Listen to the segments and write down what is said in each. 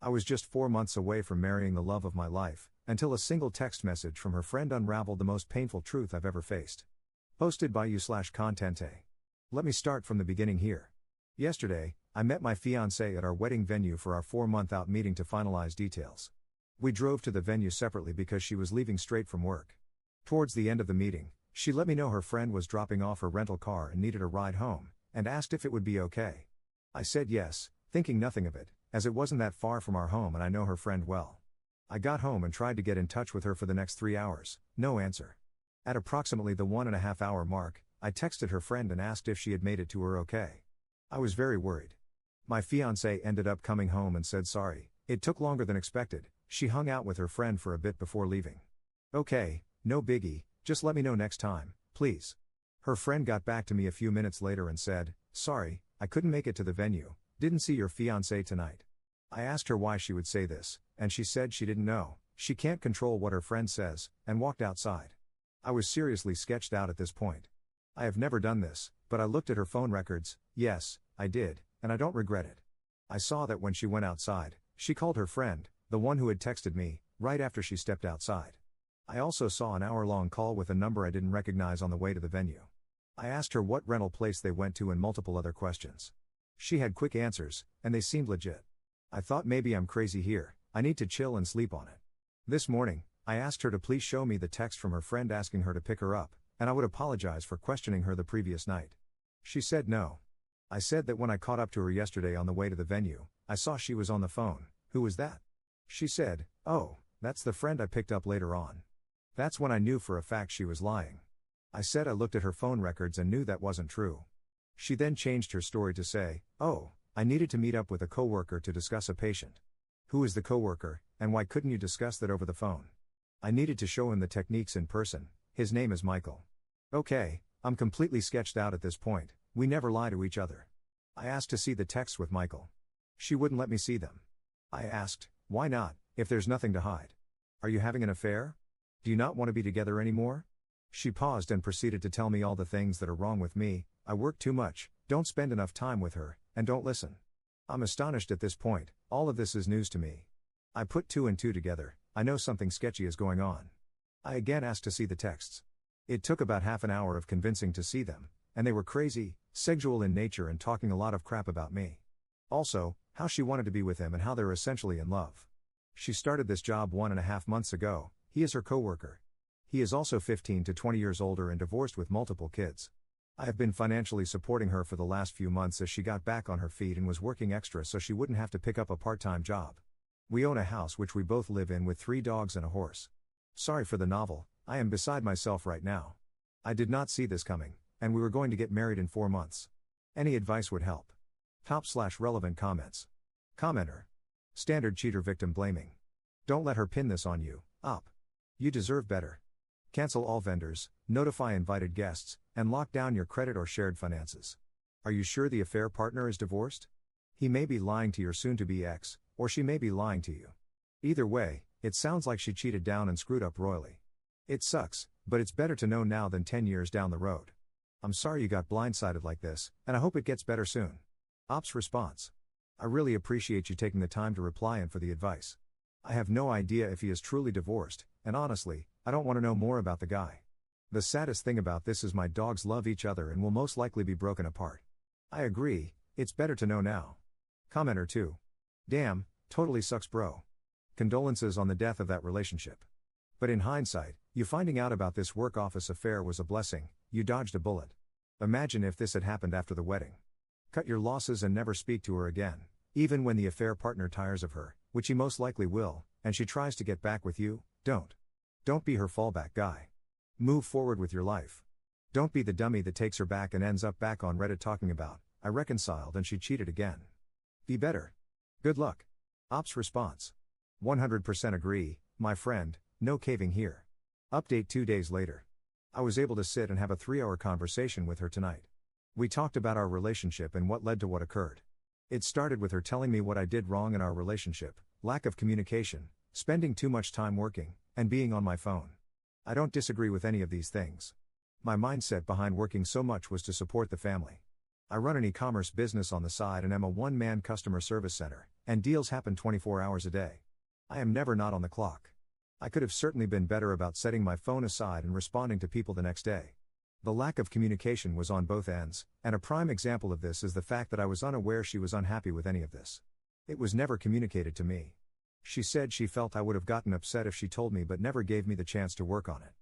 I was just 4 months away from marrying the love of my life, until a single text message from her friend unraveled the most painful truth I've ever faced. Posted by you/Contente. Let me start from the beginning here. Yesterday, I met my fiancée at our wedding venue for our 4-month out meeting to finalize details. We drove to the venue separately because she was leaving straight from work. Towards the end of the meeting, she let me know her friend was dropping off her rental car and needed a ride home, and asked if it would be okay. I said yes, thinking nothing of it, as it wasn't that far from our home and I know her friend well. I got home and tried to get in touch with her for the next 3 hours, no answer. At approximately the 1.5 hour mark, I texted her friend and asked if she had made it to her okay. I was very worried. My fiancée ended up coming home and said sorry, it took longer than expected, she hung out with her friend for a bit before leaving. Okay, no biggie, just let me know next time, please. Her friend got back to me a few minutes later and said, sorry, I couldn't make it to the venue, didn't see your fiancé tonight. I asked her why she would say this, and she said she didn't know, she can't control what her friend says, and walked outside. I was seriously sketched out at this point. I have never done this, but I looked at her phone records, yes, I did, and I don't regret it. I saw that when she went outside, she called her friend, the one who had texted me, right after she stepped outside. I also saw an hour-long call with a number I didn't recognize on the way to the venue. I asked her what rental place they went to and multiple other questions. She had quick answers, and they seemed legit. I thought maybe I'm crazy here, I need to chill and sleep on it. This morning, I asked her to please show me the text from her friend asking her to pick her up, and I would apologize for questioning her the previous night. She said no. I said that when I caught up to her yesterday on the way to the venue, I saw she was on the phone. Who was that? She said, oh, that's the friend I picked up later on. That's when I knew for a fact she was lying. I said I looked at her phone records and knew that wasn't true. She then changed her story to say, oh, I needed to meet up with a coworker to discuss a patient. Who is the coworker, and why couldn't you discuss that over the phone? I needed to show him the techniques in person, his name is Michael. Okay, I'm completely sketched out at this point, we never lie to each other. I asked to see the texts with Michael. She wouldn't let me see them. I asked, why not, if there's nothing to hide? Are you having an affair? Do you not want to be together anymore? She paused and proceeded to tell me all the things that are wrong with me. I work too much, don't spend enough time with her, and don't listen. I'm astonished at this point, all of this is news to me. I put 2 and 2 together, I know something sketchy is going on. I again asked to see the texts. It took about half an hour of convincing to see them, and they were crazy, sexual in nature and talking a lot of crap about me. Also, how she wanted to be with him and how they're essentially in love. She started this job 1.5 months ago, he is her coworker. He is also 15 to 20 years older and divorced with multiple kids. I have been financially supporting her for the last few months as she got back on her feet and was working extra so she wouldn't have to pick up a part-time job. We own a house which we both live in with 3 dogs and a horse. Sorry for the novel, I am beside myself right now. I did not see this coming, and we were going to get married in 4 months. Any advice would help. Top/relevant comments. Commenter. Standard cheater victim blaming. Don't let her pin this on you, up. You deserve better. Cancel all vendors, notify invited guests, and lock down your credit or shared finances. Are you sure the affair partner is divorced? He may be lying to your soon-to-be ex, or she may be lying to you. Either way, it sounds like she cheated down and screwed up royally. It sucks, but it's better to know now than 10 years down the road. I'm sorry you got blindsided like this, and I hope it gets better soon. Ops response. I really appreciate you taking the time to reply and for the advice. I have no idea if he is truly divorced, and honestly, I don't want to know more about the guy. The saddest thing about this is my dogs love each other and will most likely be broken apart. I agree, it's better to know now. Commenter 2. Damn, totally sucks bro. Condolences on the death of that relationship. But in hindsight, you finding out about this work office affair was a blessing, you dodged a bullet. Imagine if this had happened after the wedding. Cut your losses and never speak to her again, even when the affair partner tires of her, which he most likely will, and she tries to get back with you, don't. Don't be her fallback guy. Move forward with your life. Don't be the dummy that takes her back and ends up back on Reddit talking about, I reconciled and she cheated again. Be better. Good luck. Ops response. 100% agree, my friend, no caving here. Update 2 days later. I was able to sit and have a 3-hour conversation with her tonight. We talked about our relationship and what led to what occurred. It started with her telling me what I did wrong in our relationship, lack of communication, spending too much time working, and being on my phone. I don't disagree with any of these things. My mindset behind working so much was to support the family. I run an e-commerce business on the side and am a one-man customer service center, and deals happen 24 hours a day. I am never not on the clock. I could have certainly been better about setting my phone aside and responding to people the next day. The lack of communication was on both ends, and a prime example of this is the fact that I was unaware she was unhappy with any of this. It was never communicated to me. She said she felt I would have gotten upset if she told me, but never gave me the chance to work on it.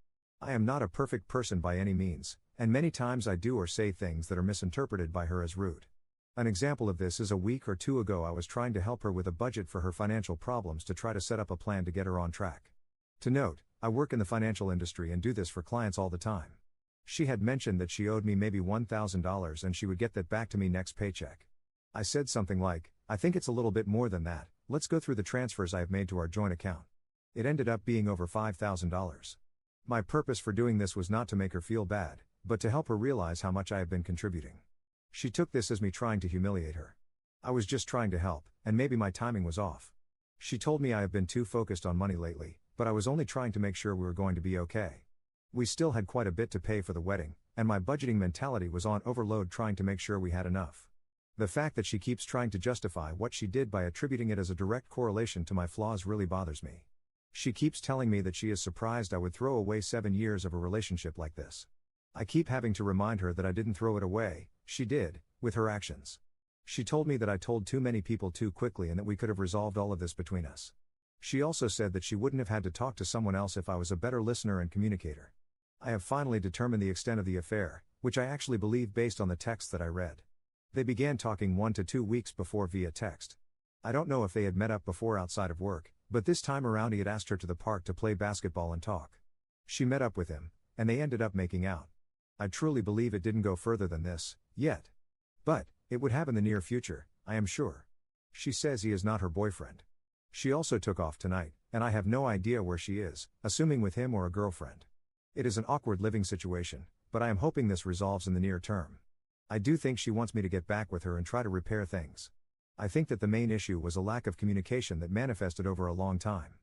I am not a perfect person by any means, and many times I do or say things that are misinterpreted by her as rude. An example of this is a week or two ago I was trying to help her with a budget for her financial problems to try to set up a plan to get her on track. To note, I work in the financial industry and do this for clients all the time. She had mentioned that she owed me maybe $1,000 and she would get that back to me next paycheck. I said something like, "I think it's a little bit more than that, let's go through the transfers I have made to our joint account." It ended up being over $5,000. My purpose for doing this was not to make her feel bad, but to help her realize how much I have been contributing. She took this as me trying to humiliate her. I was just trying to help, and maybe my timing was off. She told me I have been too focused on money lately, but I was only trying to make sure we were going to be okay. We still had quite a bit to pay for the wedding, and my budgeting mentality was on overload trying to make sure we had enough. The fact that she keeps trying to justify what she did by attributing it as a direct correlation to my flaws really bothers me. She keeps telling me that she is surprised I would throw away 7 years of a relationship like this. I keep having to remind her that I didn't throw it away, she did, with her actions. She told me that I told too many people too quickly and that we could have resolved all of this between us. She also said that she wouldn't have had to talk to someone else if I was a better listener and communicator. I have finally determined the extent of the affair, which I actually believe based on the text that I read. They began talking 1 to 2 weeks before via text. I don't know if they had met up before outside of work, but this time around he had asked her to the park to play basketball and talk. She met up with him, and they ended up making out. I truly believe it didn't go further than this, yet. But, it would have in the near future, I am sure. She says he is not her boyfriend. She also took off tonight, and I have no idea where she is, assuming with him or a girlfriend. It is an awkward living situation, but I am hoping this resolves in the near term. I do think she wants me to get back with her and try to repair things. I think that the main issue was a lack of communication that manifested over a long time.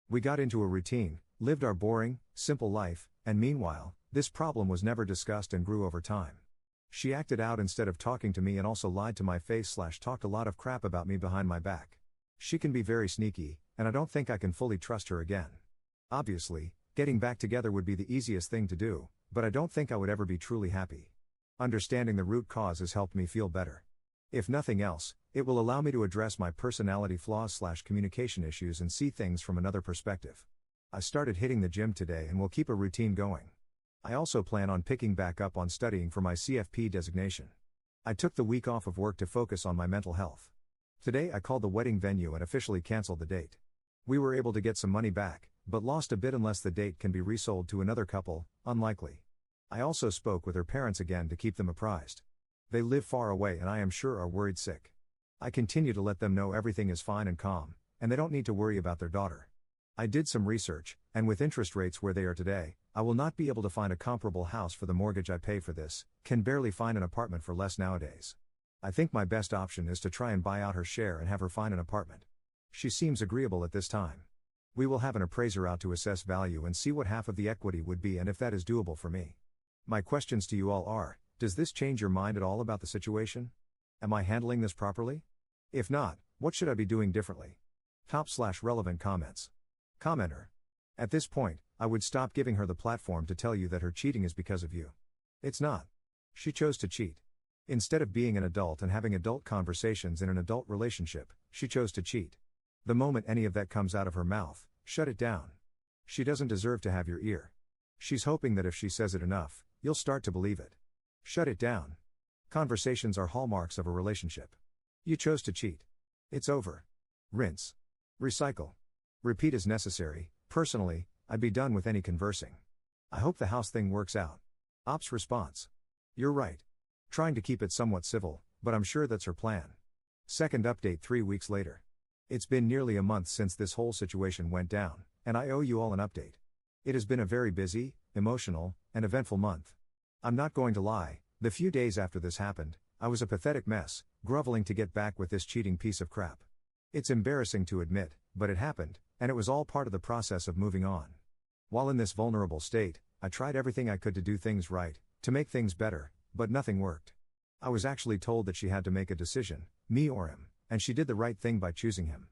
We got into a routine, lived our boring, simple life, and meanwhile, this problem was never discussed and grew over time. She acted out instead of talking to me and also lied to my face / talked a lot of crap about me behind my back. She can be very sneaky, and I don't think I can fully trust her again. Obviously, getting back together would be the easiest thing to do, but I don't think I would ever be truly happy. Understanding the root cause has helped me feel better. If nothing else, it will allow me to address my personality flaws / communication issues and see things from another perspective. I started hitting the gym today and will keep a routine going. I also plan on picking back up on studying for my CFP designation. I took the week off of work to focus on my mental health. Today I called the wedding venue and officially canceled the date. We were able to get some money back, but lost a bit unless the date can be resold to another couple, unlikely. I also spoke with her parents again to keep them apprised. They live far away and I am sure are worried sick. I continue to let them know everything is fine and calm, and they don't need to worry about their daughter. I did some research, and with interest rates where they are today, I will not be able to find a comparable house for the mortgage I pay for this, can barely find an apartment for less nowadays. I think my best option is to try and buy out her share and have her find an apartment. She seems agreeable at this time. We will have an appraiser out to assess value and see what half of the equity would be and if that is doable for me. My questions to you all are, does this change your mind at all about the situation? Am I handling this properly? If not, what should I be doing differently? Top/relevant comments. Commenter. At this point, I would stop giving her the platform to tell you that her cheating is because of you. It's not. She chose to cheat. Instead of being an adult and having adult conversations in an adult relationship, she chose to cheat. The moment any of that comes out of her mouth, shut it down. She doesn't deserve to have your ear. She's hoping that if she says it enough, you'll start to believe it. Shut it down. Conversations are hallmarks of a relationship. You chose to cheat. It's over. Rinse. Recycle. Repeat as necessary. Personally, I'd be done with any conversing. I hope the house thing works out. Ops response. You're right. Trying to keep it somewhat civil, but I'm sure that's her plan. Second update 3 weeks later. It's been nearly a month since this whole situation went down, and I owe you all an update. It has been a very busy, emotional, and eventful month. I'm not going to lie, the few days after this happened, I was a pathetic mess, groveling to get back with this cheating piece of crap. It's embarrassing to admit, but it happened, and it was all part of the process of moving on. While in this vulnerable state, I tried everything I could to do things right, to make things better, but nothing worked. I was actually told that she had to make a decision, me or him, and she did the right thing by choosing him.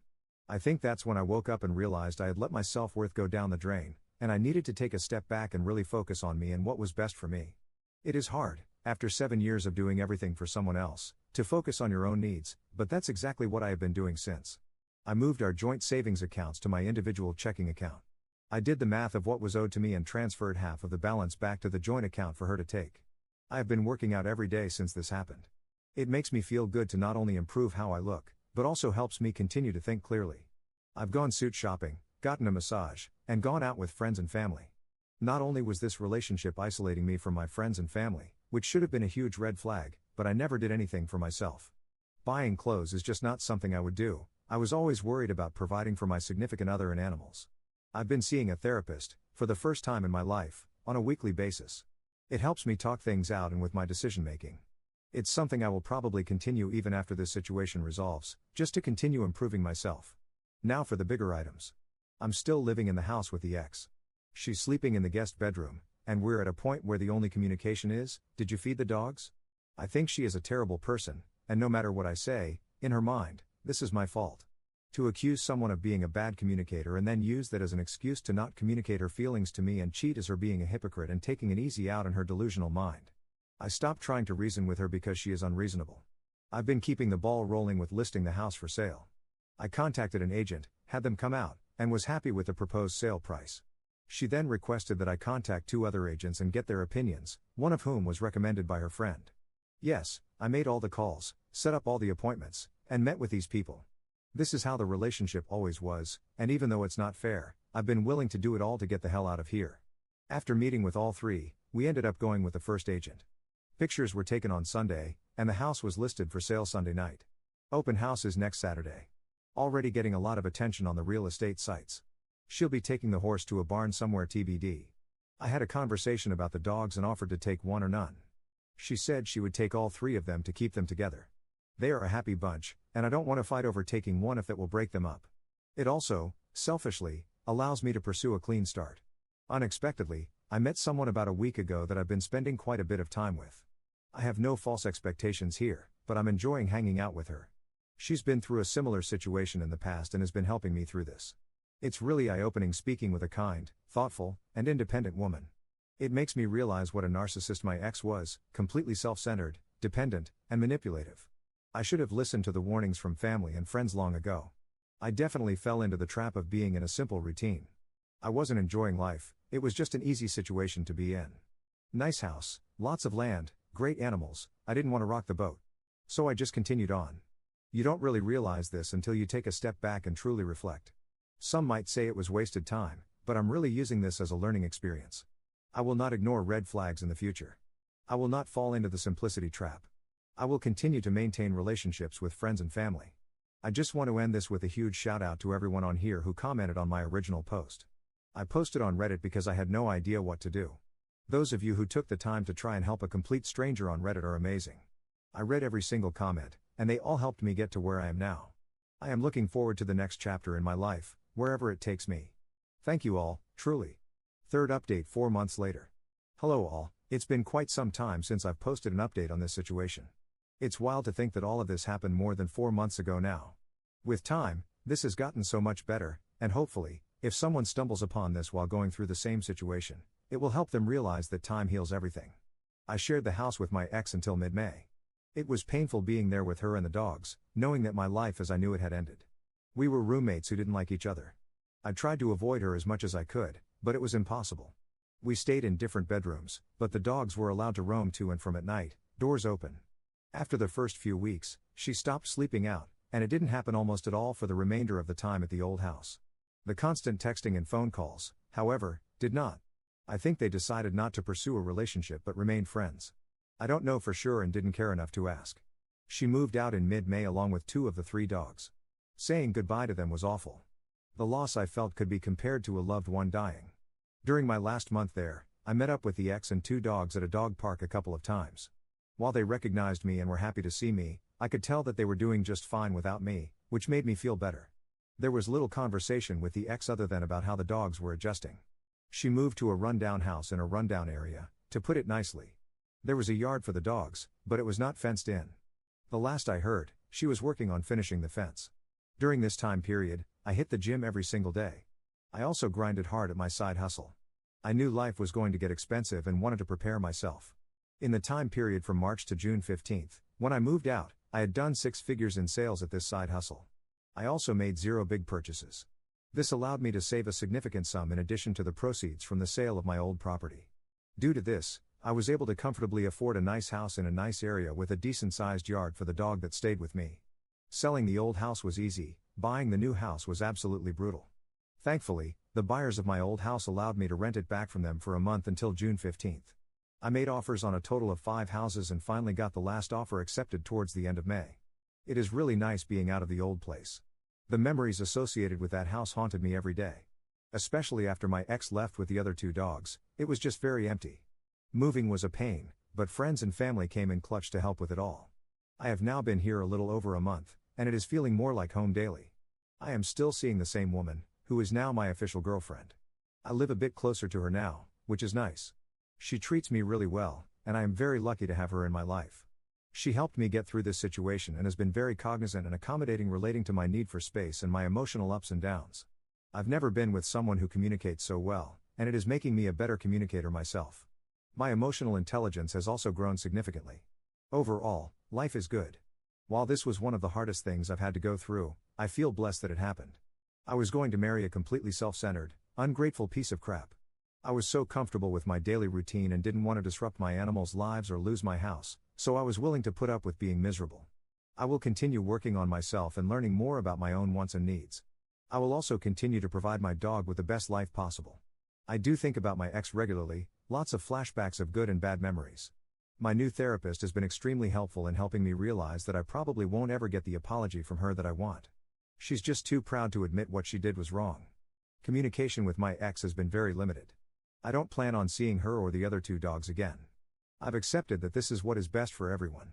I think that's when I woke up and realized I had let my self-worth go down the drain, and I needed to take a step back and really focus on me and what was best for me. It is hard, after 7 years of doing everything for someone else, to focus on your own needs, but that's exactly what I have been doing since. I moved our joint savings accounts to my individual checking account. I did the math of what was owed to me and transferred half of the balance back to the joint account for her to take. I have been working out every day since this happened. It makes me feel good to not only improve how I look, but also helps me continue to think clearly. I've gone suit shopping, gotten a massage, and gone out with friends and family. Not only was this relationship isolating me from my friends and family, which should have been a huge red flag, but I never did anything for myself. Buying clothes is just not something I would do. I was always worried about providing for my significant other and animals. I've been seeing a therapist, for the first time in my life, on a weekly basis. It helps me talk things out and with my decision making. It's something I will probably continue even after this situation resolves, just to continue improving myself. Now for the bigger items. I'm still living in the house with the ex. She's sleeping in the guest bedroom, and we're at a point where the only communication is, "Did you feed the dogs?" I think she is a terrible person, and no matter what I say, in her mind, this is my fault. To accuse someone of being a bad communicator and then use that as an excuse to not communicate her feelings to me and cheat is her being a hypocrite and taking an easy out on her delusional mind. I stopped trying to reason with her because she is unreasonable. I've been keeping the ball rolling with listing the house for sale. I contacted an agent, had them come out, and was happy with the proposed sale price. She then requested that I contact 2 other agents and get their opinions, one of whom was recommended by her friend. Yes, I made all the calls, set up all the appointments, and met with these people. This is how the relationship always was, and even though it's not fair, I've been willing to do it all to get the hell out of here. After meeting with all 3, we ended up going with the first agent. Pictures were taken on Sunday, and the house was listed for sale Sunday night. Open house is next Saturday. Already getting a lot of attention on the real estate sites. She'll be taking the horse to a barn somewhere TBD. I had a conversation about the dogs and offered to take one or none. She said she would take all 3 of them to keep them together. They are a happy bunch, and I don't want to fight over taking one if that will break them up. It also, selfishly, allows me to pursue a clean start. Unexpectedly, I met someone about a week ago that I've been spending quite a bit of time with. I have no false expectations here, but I'm enjoying hanging out with her. She's been through a similar situation in the past and has been helping me through this. It's really eye-opening speaking with a kind, thoughtful, and independent woman. It makes me realize what a narcissist my ex was, completely self-centered, dependent, and manipulative. I should have listened to the warnings from family and friends long ago. I definitely fell into the trap of being in a simple routine. I wasn't enjoying life, it was just an easy situation to be in. Nice house, lots of land, great animals, I didn't want to rock the boat. So I just continued on. You don't really realize this until you take a step back and truly reflect. Some might say it was wasted time, but I'm really using this as a learning experience. I will not ignore red flags in the future. I will not fall into the simplicity trap. I will continue to maintain relationships with friends and family. I just want to end this with a huge shout out to everyone on here who commented on my original post. I posted on Reddit because I had no idea what to do. Those of you who took the time to try and help a complete stranger on Reddit are amazing. I read every single comment, and they all helped me get to where I am now. I am looking forward to the next chapter in my life, wherever it takes me. Thank you all, truly. Third update 4 months later. Hello all, it's been quite some time since I've posted an update on this situation. It's wild to think that all of this happened more than 4 months ago now. With time, this has gotten so much better, and hopefully, if someone stumbles upon this while going through the same situation, it will help them realize that time heals everything. I shared the house with my ex until mid-May. It was painful being there with her and the dogs, knowing that my life as I knew it had ended. We were roommates who didn't like each other. I tried to avoid her as much as I could, but it was impossible. We stayed in different bedrooms, but the dogs were allowed to roam to and from at night, doors open. After the first few weeks, she stopped sleeping out, and it didn't happen almost at all for the remainder of the time at the old house. The constant texting and phone calls, however, did not. I think they decided not to pursue a relationship but remained friends. I don't know for sure and didn't care enough to ask. She moved out in mid-May along with 2 of the 3 dogs. Saying goodbye to them was awful. The loss I felt could be compared to a loved one dying. During my last month there, I met up with the ex and 2 dogs at a dog park a couple of times. While they recognized me and were happy to see me, I could tell that they were doing just fine without me, which made me feel better. There was little conversation with the ex other than about how the dogs were adjusting. She moved to a rundown house in a rundown area, to put it nicely. There was a yard for the dogs, but it was not fenced in. The last I heard, she was working on finishing the fence. During this time period, I hit the gym every single day. I also grinded hard at my side hustle. I knew life was going to get expensive and wanted to prepare myself. In the time period from March to June 15th, when I moved out, I had done 6 figures in sales at this side hustle. I also made 0 big purchases. This allowed me to save a significant sum in addition to the proceeds from the sale of my old property. Due to this, I was able to comfortably afford a nice house in a nice area with a decent-sized yard for the dog that stayed with me. Selling the old house was easy, buying the new house was absolutely brutal. Thankfully, the buyers of my old house allowed me to rent it back from them for a month until June 15th. I made offers on a total of 5 houses and finally got the last offer accepted towards the end of May. It is really nice being out of the old place. The memories associated with that house haunted me every day. Especially after my ex left with the other 2 dogs, it was just very empty. Moving was a pain, but friends and family came in clutch to help with it all. I have now been here a little over a month, and it is feeling more like home daily. I am still seeing the same woman, who is now my official girlfriend. I live a bit closer to her now, which is nice. She treats me really well, and I am very lucky to have her in my life. She helped me get through this situation and has been very cognizant and accommodating relating to my need for space and my emotional ups and downs. I've never been with someone who communicates so well, and it is making me a better communicator myself. My emotional intelligence has also grown significantly. Overall, life is good. While this was one of the hardest things I've had to go through, I feel blessed that it happened. I was going to marry a completely self-centered, ungrateful piece of crap. I was so comfortable with my daily routine and didn't want to disrupt my animals' lives or lose my house, so I was willing to put up with being miserable. I will continue working on myself and learning more about my own wants and needs. I will also continue to provide my dog with the best life possible. I do think about my ex regularly, lots of flashbacks of good and bad memories. My new therapist has been extremely helpful in helping me realize that I probably won't ever get the apology from her that I want. She's just too proud to admit what she did was wrong. Communication with my ex has been very limited. I don't plan on seeing her or the other 2 dogs again. I've accepted that this is what is best for everyone.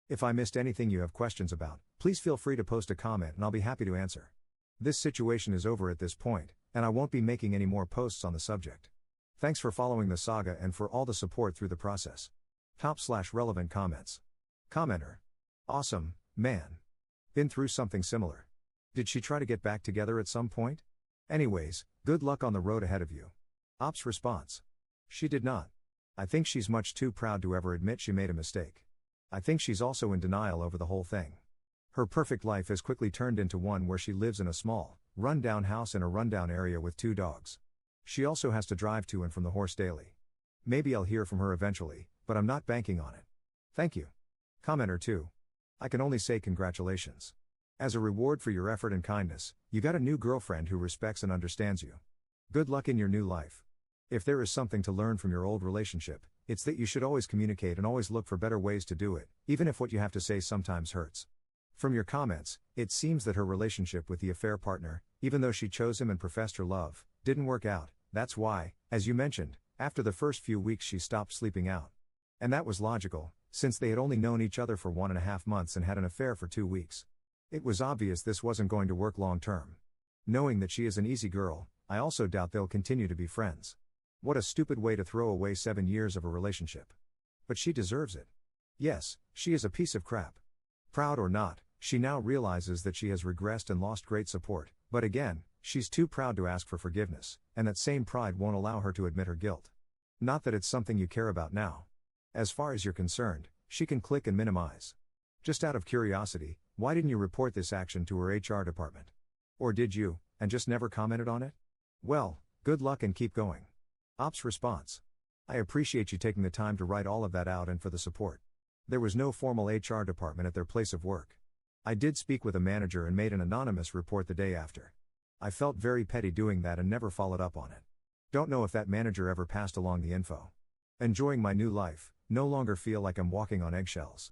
If I missed anything you have questions about, please feel free to post a comment and I'll be happy to answer. This situation is over at this point, and I won't be making any more posts on the subject. Thanks for following the saga and for all the support through the process. Top/relevant comments. Commenter. Awesome, man. Been through something similar. Did she try to get back together at some point? Anyways, good luck on the road ahead of you. Ops response. She did not. I think she's much too proud to ever admit she made a mistake. I think she's also in denial over the whole thing. Her perfect life has quickly turned into one where she lives in a small, run-down house in a run-down area with 2 dogs. She also has to drive to and from the horse daily. Maybe I'll hear from her eventually, but I'm not banking on it. Thank you. Commenter 2. I can only say congratulations. As a reward for your effort and kindness, you got a new girlfriend who respects and understands you. Good luck in your new life. If there is something to learn from your old relationship, it's that you should always communicate and always look for better ways to do it, even if what you have to say sometimes hurts. From your comments, it seems that her relationship with the affair partner, even though she chose him and professed her love, didn't work out. That's why, as you mentioned, after the first few weeks she stopped sleeping out. And that was logical, since they had only known each other for 1.5 months and had an affair for 2 weeks. It was obvious this wasn't going to work long term. Knowing that she is an easy girl, I also doubt they'll continue to be friends. What a stupid way to throw away 7 years of a relationship. But she deserves it. Yes, she is a piece of crap. Proud or not, she now realizes that she has regressed and lost great support, but again, she's too proud to ask for forgiveness, and that same pride won't allow her to admit her guilt. Not that it's something you care about now. As far as you're concerned, she can click and minimize. Just out of curiosity, why didn't you report this action to her HR department? Or did you, and just never commented on it? Well, good luck and keep going. Ops response. I appreciate you taking the time to write all of that out and for the support. There was no formal HR department at their place of work. I did speak with a manager and made an anonymous report the day after. I felt very petty doing that and never followed up on it. Don't know if that manager ever passed along the info. Enjoying my new life, no longer feel like I'm walking on eggshells.